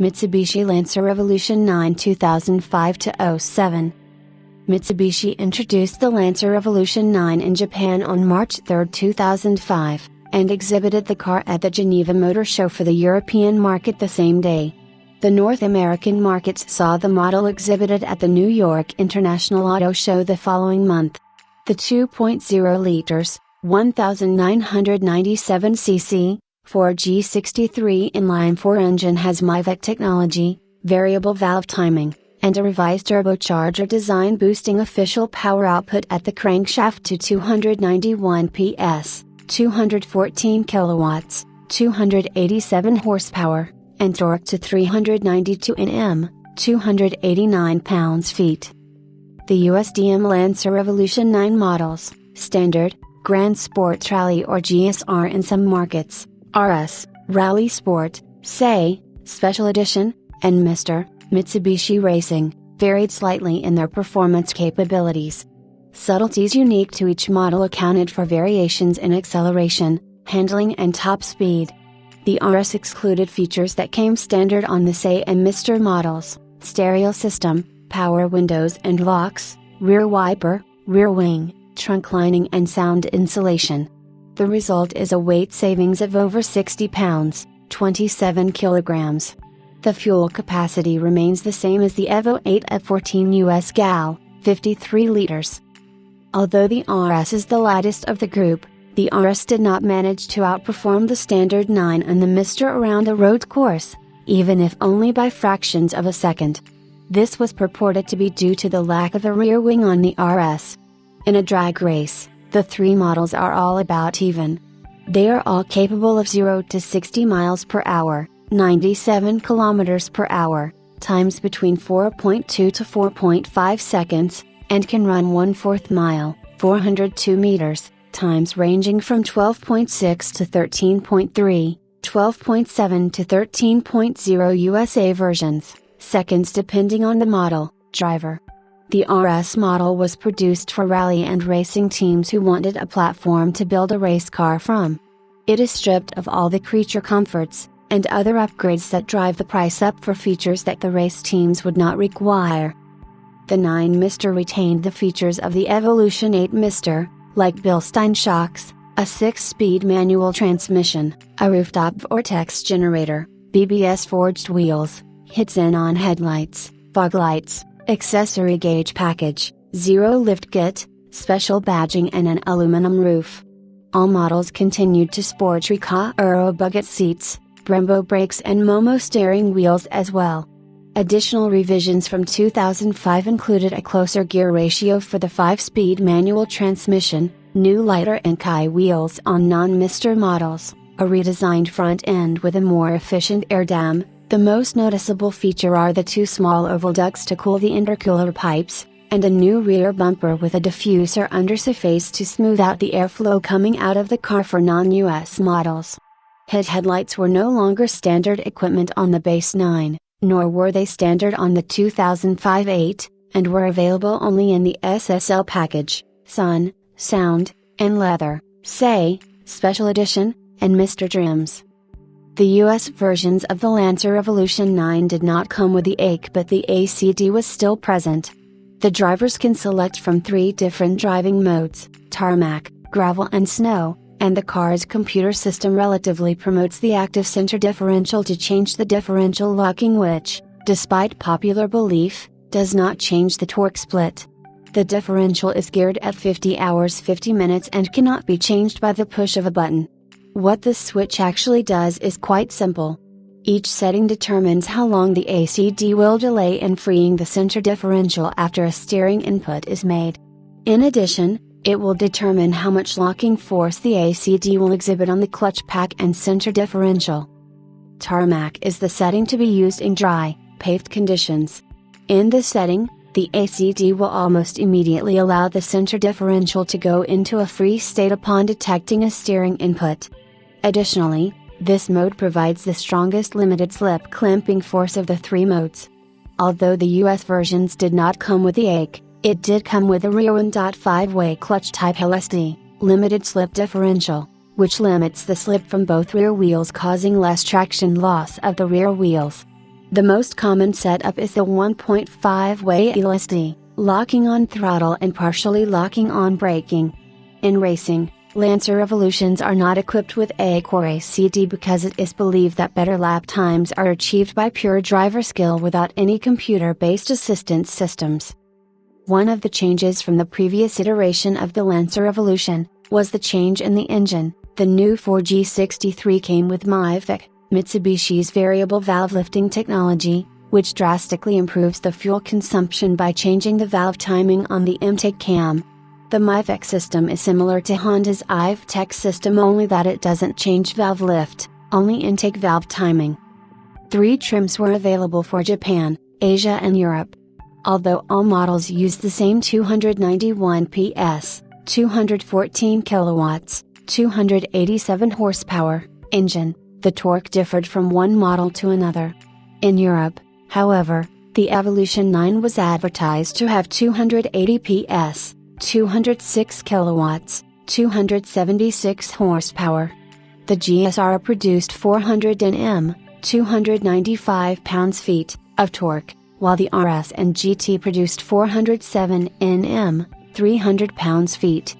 Mitsubishi Lancer Revolution 9 2005-07. Mitsubishi introduced the Lancer Revolution 9 in Japan on March 3, 2005, and exhibited the car at the Geneva Motor Show for the European market the same day. The North American markets saw the model exhibited at the New York International Auto Show the following month. The 2.0 liters, 1997 cc, 4G63 inline-4 engine has MIVEC technology, variable valve timing, and a revised turbocharger design boosting official power output at the crankshaft to 291 PS, 214 kilowatts, 287 horsepower, and torque to 392 Nm, 289 pounds-feet. The USDM Lancer Revolution 9 models, Standard, Grand Sport Rally or GSR in some markets, RS, Rally Sport, SAY, Special Edition, and Mr. Mitsubishi Racing, varied slightly in their performance capabilities. Subtleties unique to each model accounted for variations in acceleration, handling and top speed. The RS excluded features that came standard on the SAY and Mr. models: stereo system, power windows and locks, rear wiper, rear wing, trunk lining and sound insulation. The result is a weight savings of over 60 pounds, 27 kilograms. The fuel capacity remains the same as the Evo 8 at 14 US gal, 53 liters. Although the RS is the lightest of the group, the RS did not manage to outperform the Standard 9 and the Mr. around a road course, even if only by fractions of a second. This was purported to be due to the lack of a rear wing on the RS. In a drag race, the three models are all about even. They are all capable of 0 to 60 miles per hour, 97 kilometers per hour, times between 4.2 to 4.5 seconds, and can run 1/4 mile, 402 meters, times ranging from 12.6 to 13.3, 12.7 to 13.0 USA versions, seconds depending on the model, driver. The RS model was produced for rally and racing teams who wanted a platform to build a race car from. It is stripped of all the creature comforts, and other upgrades that drive the price up for features that the race teams would not require. The 9 Mr. retained the features of the Evolution 8 Mr., like Bilstein shocks, a 6-speed manual transmission, a rooftop vortex generator, BBS forged wheels, hit-xenon headlights, fog lights, accessory gauge package, zero lift kit, special badging and an aluminum roof. All models continued to sport Recaro bucket seats, Brembo brakes and Momo steering wheels as well. Additional revisions from 2005 included a closer gear ratio for the 5-speed manual transmission, new lighter Enkai wheels on non-Mr. models, a redesigned front end with a more efficient air dam. The most noticeable feature are the 2 small oval ducts to cool the intercooler pipes, and a new rear bumper with a diffuser undersurface to smooth out the airflow coming out of the car for non-US models. Headlights were no longer standard equipment on the base 9, nor were they standard on the 2005 8, and were available only in the SSL package, Sun, Sound, and Leather, SAY, Special Edition, and Mr. trims. The US versions of the Lancer Revolution 9 did not come with the AIC, but the ACD was still present. The drivers can select from 3 different driving modes: tarmac, gravel and snow, and the car's computer system relatively promotes the active center differential to change the differential locking, which, despite popular belief, does not change the torque split. The differential is geared at 50 hours 50 minutes and cannot be changed by the push of a button. What this switch actually does is quite simple. Each setting determines how long the ACD will delay in freeing the center differential after a steering input is made. In addition, it will determine how much locking force the ACD will exhibit on the clutch pack and center differential. Tarmac is the setting to be used in dry, paved conditions. In this setting, the ACD will almost immediately allow the center differential to go into a free state upon detecting a steering input. Additionally, this mode provides the strongest limited slip clamping force of the 3 modes. Although the US versions did not come with the AIC, it did come with a rear 1.5-way clutch type LSD, limited slip differential, which limits the slip from both rear wheels, causing less traction loss of the rear wheels. The most common setup is the 1.5-way LSD, locking on throttle and partially locking on braking. In racing, Lancer Evolutions are not equipped with A-Core ACT because it is believed that better lap times are achieved by pure driver skill without any computer-based assistance systems. One of the changes from the previous iteration of the Lancer Evolution was the change in the engine. The new 4G63 came with MIVEC, Mitsubishi's variable valve lifting technology, which drastically improves the fuel consumption by changing the valve timing on the intake cam. The MIVEC system is similar to Honda's IVTEC system, only that it doesn't change valve lift, only intake valve timing. 3 trims were available for Japan, Asia and Europe. Although all models use the same 291 PS, 214 kilowatts, 287 horsepower engine, the torque differed from one model to another. In Europe, however, the Evolution 9 was advertised to have 280 PS, 206 kilowatts, 276 horsepower. The GSR produced 400 Nm, 295 pounds-feet, of torque, while the RS and GT produced 407 Nm, 300 pounds-feet.